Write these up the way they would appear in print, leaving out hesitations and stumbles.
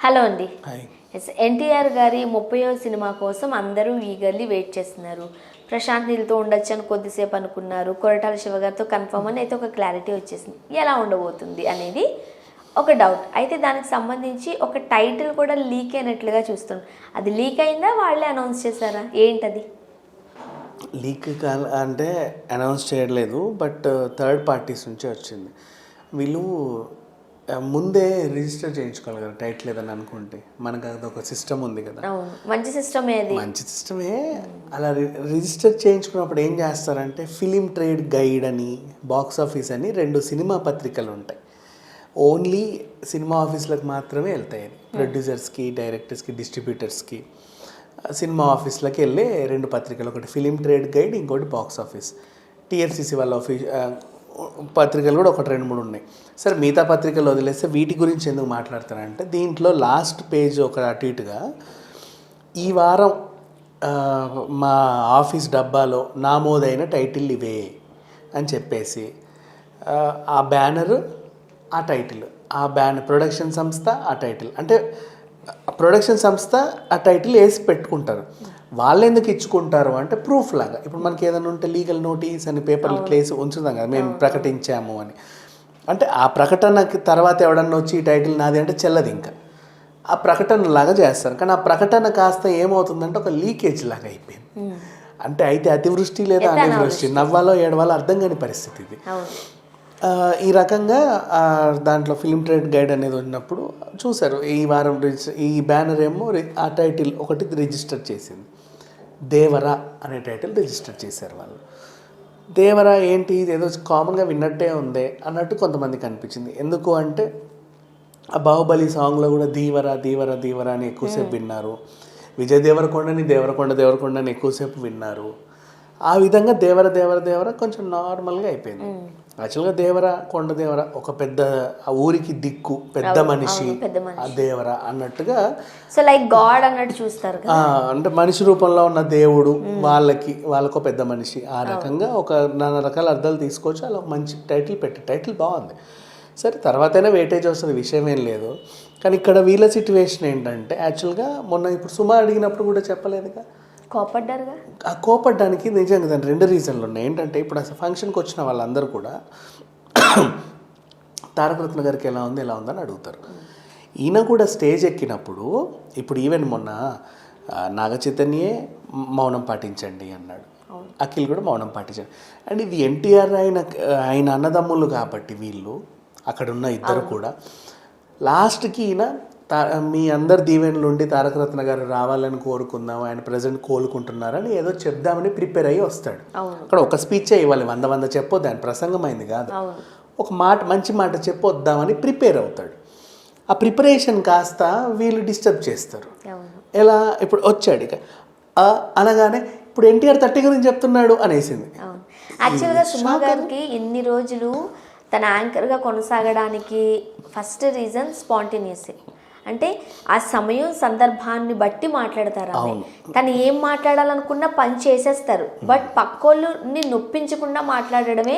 Hello అండి. Hi. NTR గారి 30వ cinema కోసం అందరూ ఈగర్లీ వెయిట్ చేస్తున్నారు. ప్రశాంత్ నీల్తో ఉండొచ్చు అని కొద్దిసేపు అనుకున్నారు. కొరటాల శివ గారితో కన్ఫర్మ్ అని అయితే ఒక క్లారిటీ వచ్చేసింది. ఎలా ఉండబోతుంది అనేది ఒక డౌట్. అయితే దానికి సంబంధించి ఒక టైటిల్ కూడా లీక్ అయినట్లుగా చూస్తున్నాం. అది లీక్ అయిందా, వాళ్ళే అనౌన్స్ చేశారా, ఏంటది? లీక్ అంటే అనౌన్స్ చేయలేదు, బట్ థర్డ్ పార్టీస్ నుంచి వచ్చింది. వీళ్ళు ముందే రిజిస్టర్ చేయించుకోవాలి కదా టైటిల్ ఏదని అనుకుంటే. మనకు అది ఒక సిస్టమ్ ఉంది కదా, మంచి సిస్టమే. అది మంచి సిస్టమే. అలా రిజిస్టర్ చేయించుకున్నప్పుడు ఏం చేస్తారంటే ఫిలిం ట్రేడ్ గైడ్ అని, బాక్స్ ఆఫీస్ అని 2 సినిమా పత్రికలు ఉంటాయి. ఓన్లీ సినిమా ఆఫీస్లకు మాత్రమే వెళ్తాయి. ప్రొడ్యూసర్స్కి, డైరెక్టర్స్కి, డిస్ట్రిబ్యూటర్స్కి, సినిమా ఆఫీస్లోకి వెళ్ళే 2 పత్రికలు. ఒకటి ఫిలిం ట్రేడ్ గైడ్, ఇంకోటి బాక్స్ ఆఫీస్. టీఆర్సీసీ వాళ్ళ పత్రికలు కూడా 1-2-3 ఉన్నాయి. సరే, మిగతా పత్రికలు వదిలేస్తే వీటి గురించి ఎందుకు మాట్లాడతానంటే, దీంట్లో లాస్ట్ పేజ్ ఒక అటు ఇటుగా ఈ వారం మా ఆఫీస్ డబ్బాలో నామోదైన టైటిల్ ఇవే అని చెప్పేసి ఆ బ్యానర్, ఆ టైటిల్, ఆ ప్రొడక్షన్ సంస్థ, ఆ టైటిల్, అంటే ప్రొడక్షన్ సంస్థ ఆ టైటిల్ వేసి పెట్టుకుంటారు. వాళ్ళు ఎందుకు ఇచ్చుకుంటారు అంటే ప్రూఫ్ లాగా. ఇప్పుడు మనకి ఏదైనా ఉంటే లీగల్ నోటీస్ అని పేపర్లు వేసి ఉంచుతాం కదా, మేము ప్రకటించాము అని. అంటే ఆ ప్రకటనకి తర్వాత ఎవడన్నా వచ్చి ఈ టైటిల్ నాది అంటే చెల్లదు. ఇంకా ఆ ప్రకటన లాగా చేస్తారు. కానీ ఆ ప్రకటన కాస్త ఏమవుతుందంటే ఒక లీకేజ్ లాగా అయిపోయింది. అంటే అయితే అతివృష్టి లేదా అతివృష్టి, నవ్వాలో ఏడవాలో అర్థం కాని పరిస్థితి ఇది. ఈ రకంగా దాంట్లో ఫిలిం ట్రేడ్ గైడ్ అనేది ఉన్నప్పుడు చూశారు. ఈ వారం ఈ బ్యానర్ ఏమో ఆ టైటిల్ ఒకటి రిజిస్టర్ చేసింది. దేవరా అనే టైటిల్ రిజిస్టర్ చేశారు వాళ్ళు. దేవరా ఏంటి, ఏదో కామన్గా విన్నట్టే ఉంది అన్నట్టు కొంతమందికి అనిపించింది. ఎందుకు అంటే ఆ బాహుబలి సాంగ్లో కూడా ధీవరా ధీవరా ధీవరా అని ఎక్కువసేపు విన్నారు. విజయ్ దేవరకొండని దేవరకొండ అని ఎక్కువసేపు విన్నారు. ఆ విధంగా దేవర దేవర దేవర కొంచెం నార్మల్గా అయిపోయింది. యాక్చువల్గా కొండ దేవర ఒక పెద్ద ఆ ఊరికి దిక్కు, పెద్ద మనిషి, ఆ దేవర అన్నట్టుగా, సో లైక్ గాడ్ అన్నట్టు చూస్తారు. అంటే మనిషి రూపంలో ఉన్న దేవుడు, వాళ్ళకు పెద్ద మనిషి, ఆ రకంగా ఒక 4 రకాల అర్థాలు తీసుకోవచ్చు. అలా మంచి టైటిల్ టైటిల్ బాగుంది. సరే, తర్వాతైనా వెయిటేజ్ వస్తుంది, విషయం ఏం లేదు. కానీ ఇక్కడ వీళ్ళ సిచ్యువేషన్ ఏంటంటే, యాక్చువల్గా మొన్న ఇప్పుడు సుమా అడిగినప్పుడు కూడా చెప్పలేదుగా, కోపడ్డారుగా. ఆ కోపడ్డానికి నిజంగా దాని 2 రీజన్లు ఉన్నాయి. ఏంటంటే ఇప్పుడు అసలు ఫంక్షన్కి వచ్చిన వాళ్ళందరూ కూడా తారక రత్న గారికి ఎలా ఉందని అడుగుతారు. ఈయన కూడా స్టేజ్ ఎక్కినప్పుడు, ఇప్పుడు ఈవెన్ మొన్న నాగ చైతన్యే మౌనం పాటించండి అన్నాడు, అఖిల్ కూడా మౌనం పాటించండి. అండ్ ఇది ఎన్టీఆర్ ఆయన అన్నదమ్ములు కాబట్టి వీళ్ళు అక్కడ ఉన్న ఇద్దరు కూడా లాస్ట్కి ఈయన మీ అందరి దీవెనలు ఉండి తారక రత్న గారు రావాలని కోరుకుందాం, ఆయన ప్రజెంట్ కోలుకుంటున్నారని ఏదో చెప్దామని ప్రిపేర్ అయ్యి వస్తాడు. అక్కడ ఒక స్పీచే ఇవ్వాలి, 100 చెప్పొద్దు, ఆయన ప్రసంగం అయింది కాదు, ఒక మంచి మాట చెప్పొద్దామని ప్రిపేర్ అవుతాడు. ఆ ప్రిపరేషన్ కాస్త వీళ్ళు డిస్టర్బ్ చేస్తారు. ఎలా, ఇప్పుడు వచ్చాడు ఇక అనగానే ఇప్పుడు ఎన్టీఆర్ 30 గురించి చెప్తున్నాడు అనేసింది. యాక్చువల్గా సుమా గారికి ఇన్ని రోజులు తన యాంకర్గా కొనసాగడానికి ఫస్ట్ రీజన్ స్పాంటేనియస్. అంటే ఆ సమయం సందర్భాన్ని బట్టి మాట్లాడతారు. తను ఏం మాట్లాడాలనుకున్నా పని చేసేస్తారు. బట్ పక్కోళ్ళని నొప్పించకుండా మాట్లాడడమే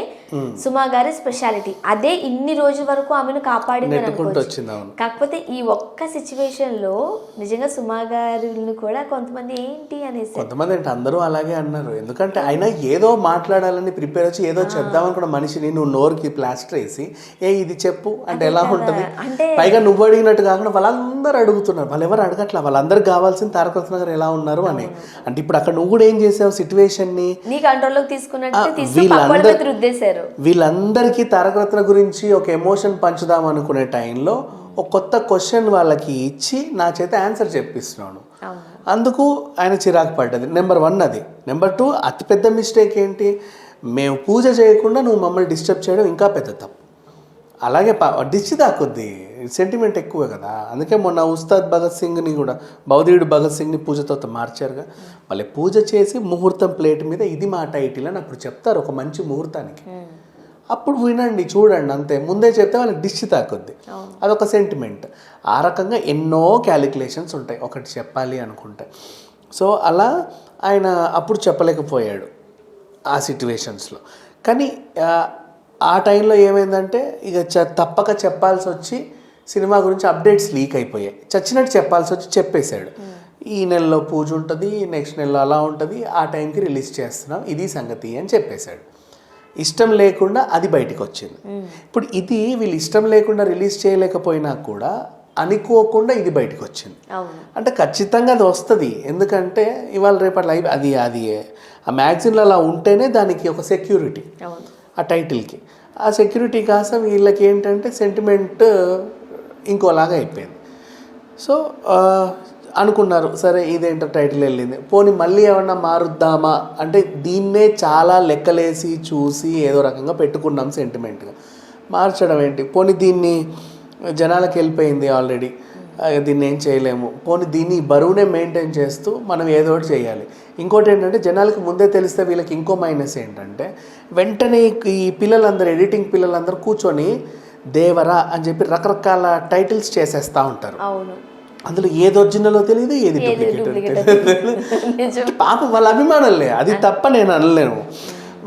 సుమా గారి స్పెషాలిటీ. అదే ఇన్ని రోజుల వరకు ఆమెను కాపాడింది అనుకోవచ్చు. కాకపోతే ఈ ఒక్క సిచ్యువేషన్ లో నిజంగా సుమా గారిని కూడా కొంతమంది ఏంటి అనేసి, కొంతమంది అంటే అందరూ అలాగే అన్నారు. ఎందుకంటే ఆయన ఏదో మాట్లాడాలని ప్రిపేర్ వచ్చి ఏదో చెప్దామనుకున్న మనిషిని నువ్వు నోరుకి ప్లాస్టర్ వేసి ఇది చెప్పు అంటే ఎలా ఉంటుంది? పైగా నువ్వు అడిగినట్టు కాకుండా వాళ్ళందరూ అడుగుతున్నారు. వాళ్ళు ఎవరు అడగట్లా, వాళ్ళందరికి కావాల్సిన తారక రత్న గారు ఎలా ఉన్నారు అని. అంటే ఇప్పుడు అక్కడ నువ్వు కూడా ఏం చేసావు, సిచ్యువేషన్ ని వీళ్ళందరికీ తారక రత్న గురించి ఒక ఎమోషన్ పంచుదాం అనుకునే టైంలో ఒక కొత్త క్వశ్చన్ వాళ్ళకి ఇచ్చి నా చేత ఆన్సర్ చెప్పిస్తున్నాను. అందుకు ఆయన చిరాకు పడ్డది. నెంబర్ 1 అది. నెంబర్ 2, అతిపెద్ద మిస్టేక్ ఏంటి, మేము పూజ చేయకుండా నువ్వు మమ్మల్ని డిస్టర్బ్ చేయడం ఇంకా పెద్ద తప్పు. అలాగే డిచ్చి దాక్కుద్ది, సెంటిమెంట్ ఎక్కువ కదా. అందుకే మొన్న ఉస్తాద్ భగత్ సింగ్ని కూడా, బౌద్ధుడు భగత్ సింగ్ని పూజతో మార్చారుగా. మళ్ళీ పూజ చేసి ముహూర్తం ప్లేట్ మీద ఇది మా టైటిల్ అని అప్పుడు చెప్తారు, ఒక మంచి ముహూర్తానికి. అప్పుడు వినండి, చూడండి, అంతే. ముందే చెప్తే వాళ్ళకి డిచ్చి తాకుద్ది, అదొక సెంటిమెంట్. ఆ రకంగా ఎన్నో క్యాలిక్యులేషన్స్ ఉంటాయి ఒకటి చెప్పాలి అనుకుంటే. సో అలా ఆయన అప్పుడు చెప్పలేకపోయాడు ఆ సిచ్యువేషన్స్లో. కానీ ఆ టైంలో ఏమైందంటే ఇక తప్పక చెప్పాల్సి వచ్చి సినిమా గురించి అప్డేట్స్ లీక్ అయిపోయాయి. చచ్చినట్టు చెప్పాల్సి వచ్చి చెప్పేశాడు, ఈ నెలలో పూజ ఉంటుంది, నెక్స్ట్ నెలలో అలా ఉంటుంది, ఆ టైంకి రిలీజ్ చేస్తున్నాం, ఇది సంగతి అని చెప్పేశాడు. ఇష్టం లేకుండా అది బయటకు వచ్చింది. ఇప్పుడు ఇది వీళ్ళు ఇష్టం లేకుండా రిలీజ్ చేయలేకపోయినా కూడా అనుకోకుండా ఇది బయటకు వచ్చింది. అంటే ఖచ్చితంగా అది వస్తుంది, ఎందుకంటే ఇవాళ రేపటి లైవ్ అది ఆ మ్యాగజైన్లో అలా ఉంటేనే దానికి ఒక సెక్యూరిటీ, ఆ టైటిల్కి. ఆ సెక్యూరిటీ కాస్త వీళ్ళకి ఏంటంటే సెంటిమెంట్ ఇంకోలాగా అయిపోయింది. సో అనుకున్నారు, సరే ఇదేంటో టైటిల్ వెళ్ళింది, పోనీ మళ్ళీ ఏమన్నా మారుద్దామా అంటే దీన్నే చాలా లెక్కలేసి చూసి ఏదో రకంగా పెట్టుకున్నాం సెంటిమెంట్గా. మార్చడం ఏంటి, పోనీ దీన్ని జనాలకు వెళ్ళిపోయింది ఆల్రెడీ, దీన్ని ఏం చేయలేము, పోనీ దీన్ని బరువునే మెయింటైన్ చేస్తూ మనం ఏదో ఒకటి చేయాలి. ఇంకోటి ఏంటంటే జనాలకు ముందే తెలిస్తే వీళ్ళకి ఇంకో మైనస్ ఏంటంటే వెంటనే ఈ పిల్లలందరూ ఎడిటింగ్ పిల్లలందరూ కూర్చొని దేవరా అని చెప్పి రకరకాల టైటిల్స్ చేసేస్తూ ఉంటారు. అందులో ఏది ఒరిజినల్ తెలియదు, ఏది డూప్లికేట్. పాపం వాళ్ళ అభిమానులే, అది తప్ప నేను అనలేను.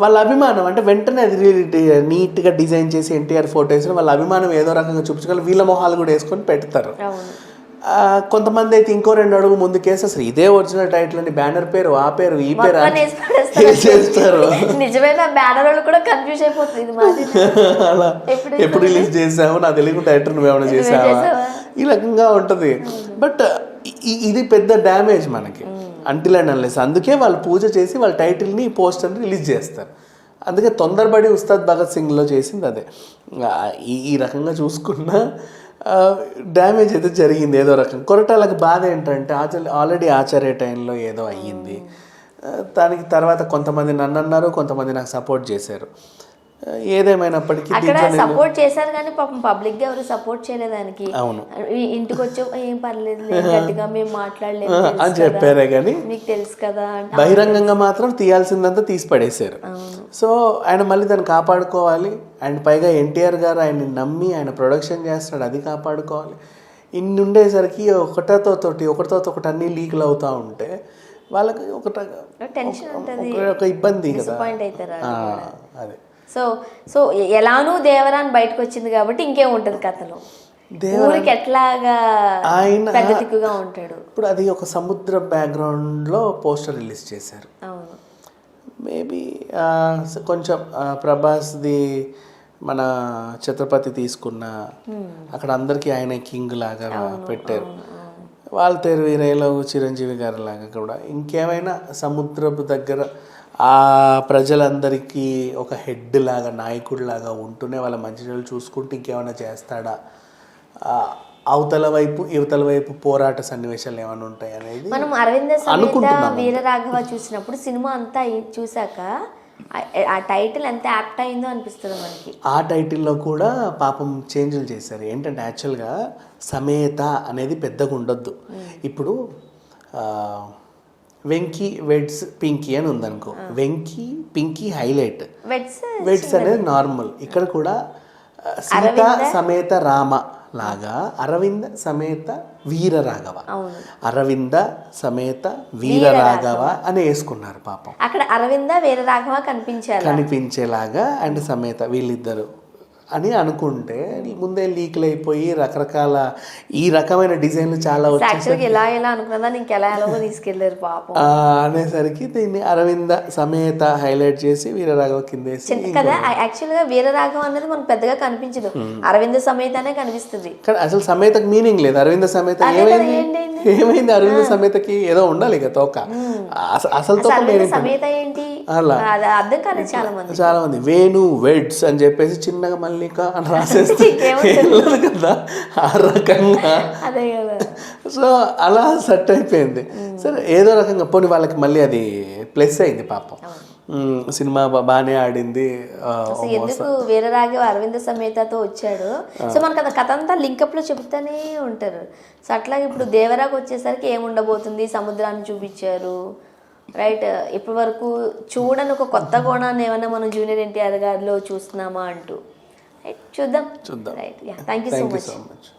వాళ్ళ అభిమానం అంటే వెంటనే అది నీట్గా డిజైన్ చేసి ఎన్టీఆర్ ఫోటో వేసిన వాళ్ళ అభిమానం ఏదో రకంగా చూపించుకోవాలి, వీళ్ళ మొహాలు కూడా వేసుకొని పెడతారు. కొంతమంది అయితే ఇంకో 2 అడుగు ముందుకేసి అసలు ఇదే ఒరిజినల్ టైటిల్ అని బ్యానర్ పేరు, ఆ పేరు, ఈ పేరు చేస్తారు. నిజమైన బ్యానర్ వాళ్ళు కూడా కన్ఫ్యూజ్ అయిపోతుంది, అలా ఎప్పుడు రిలీజ్ చేసావు, నా తెలుగు డైరెక్టర్ నువ్వేమైనా చేసావా, ఈ రకంగా ఉంటుంది. బట్ ఇది పెద్ద డ్యామేజ్ మనకి అంటిల్ అండ్ అన్లెస్. అందుకే వాళ్ళు పూజ చేసి వాళ్ళ టైటిల్ని పోస్టర్ని రిలీజ్ చేస్తారు. అందుకే తొందరపడి ఉస్తాద్ భగత్ సింగ్లో చేసింది అదే. ఈ రకంగా చూసుకున్న డ్యామేజ్ అయితే జరిగింది ఏదో రకం. కొరటాలకు బాధ ఏంటంటే ఆల్రెడీ ఆచార్య టైంలో ఏదో అయ్యింది, దానికి తర్వాత కొంతమంది నన్ను అన్నారు, కొంతమంది నాకు సపోర్ట్ చేశారు. ఏదేమైనప్పటికీ అక్కడ సపోర్ట్ చేశారు కానీ పాపం పబ్లిక్ గా ఎవరు సపోర్ట్ చేయలేదు దానికి. అవును, ఇంటికి వచ్చి ఏం పర్లేదు గట్టిగా మేము మాట్లాడలేము అని చెప్పారే కానీ మీకు తెలుసు కదా, బహిరంగంగా మాత్రం తీయాల్సిందంతా తీసి పడేశారు. సో ఆయన మళ్ళీ దాన్ని కాపాడుకోవాలి, అండ్ పైగా ఎన్టీఆర్ గారు ఆయన్ని నమ్మి ఆయన ప్రొడక్షన్ చేస్తున్నాడు, అది కాపాడుకోవాలి. ఇన్ని ఉండేసరికి ఒకటితో ఒకటి అన్ని లీక్లు అవుతూ ఉంటే వాళ్ళకి టెన్షన్ ఉంటుంది, ఒక ఇబ్బంది కదా. అదే సో ఎలానూ దేవరాన్ని బయటకు వచ్చింది కాబట్టి ఇంకేం ఉంటుంది కథలో, ఊరికి ఎట్లాగా ఆయన పెద్ద దిక్కుగా ఉంటాడు. ఇప్పుడు అది ఒక సముద్ర బ్యాక్గ్రౌండ్లో పోస్టర్ రిలీజ్ చేశారు. మేబీ కొంచెం ప్రభాస్ది మన ఛత్రపతి తీసుకున్న అక్కడ అందరికీ ఆయన కింగ్ లాగా పెట్టారు. వాల్తేరు వీరయ్యలో చిరంజీవి గారి లాగా కూడా ఇంకేమైనా సముద్రపు దగ్గర ఆ ప్రజలందరికీ ఒక హెడ్ లాగా, నాయకుడి లాగా ఉంటూనే వాళ్ళ మంచి చెడులు చూసుకుంటూ ఇంకేమైనా చేస్తాడా, అవతల వైపు యువతల వైపు పోరాట సన్నివేశాలు ఏమైనా ఉంటాయి అనేది మనం అరవింద సమేత వీరరాఘవ చూసినప్పుడు సినిమా అంతా చూసాక ఆ టైటిల్ ఎంత యాప్ట్ అయిందో అనిపిస్తుంది మనకి. ఆ టైటిల్లో కూడా పాపం చేంజ్లు చేశారు. ఏంటంటే యాక్చువల్గా సమేత అనేది పెద్దగా ఉండొద్దు. ఇప్పుడు వెంకీ వెడ్స్ పింకీ అని ఉందనుకో, వెంకీ పింకీ హైలైట్, వెడ్స్ అనేది నార్మల్. ఇక్కడ కూడా సీత సమేత రామ లాగా అరవింద సమేత వీరరాఘవ, అరవింద సమేత వీరరాఘవ అని వేసుకున్నారు పాపం. అక్కడ అరవింద వీరరాఘవ కనిపించేలాగా అండ్ సమేత వీళ్ళిద్దరు అని అనుకుంటే ముందే లీక్లు అయిపోయి రకరకాల ఈ రకమైన డిజైన్లు చాలా వచ్చేసరికి తీసుకెళ్లారు పాపం అనేసరికి దీన్ని అరవింద సమేత హైలైట్ చేసి వీరరాఘవ కిందేసి కదా. యాక్చువల్ గా వీరరాఘవ అనేది మనకు పెద్దగా కనిపించదు, అరవింద సమేతనే కనిపిస్తుంది. కానీ అసలు సమేతకి మీనింగ్ లేదు. అరవింద సమేత ఏమైంది అరవింద సమేతకి ఏదో ఉండాలి ఇక తోక, అసలు తోక సమేత ఏంటి అలా అర్థం కాలేదు చాలా మంది. వేణు వెడ్స్ అని చెప్పేసి చిన్నగా మల్లిక అని రాసేస్తే కదా ఆ రకంగా. సో అలా సెట్ అయిపోయింది. సరే ఏదో రకంగా పోనీ వాళ్ళకి మళ్ళీ అది ప్లస్ అయింది పాపం, సినిమా బాగానే ఆడింది. ఎందుకు వీరరాఘవ అరవింద సమేతతో వచ్చాడు. సో మనకు అది కథ అంతా లింకప్ లో చెబుతానే ఉంటారు. సో అట్లాగే ఇప్పుడు దేవరాకు వచ్చేసరికి ఏముండబోతుంది, సముద్రాన్ని చూపించారు రైట్. ఇప్పటి వరకు చూడని ఒక కొత్త కోణాన్ని ఏమన్నా మనం జూనియర్ ఎన్టీఆర్ గారిలో చూస్తున్నామా అంటూ చూద్దాం right. Thank you so much.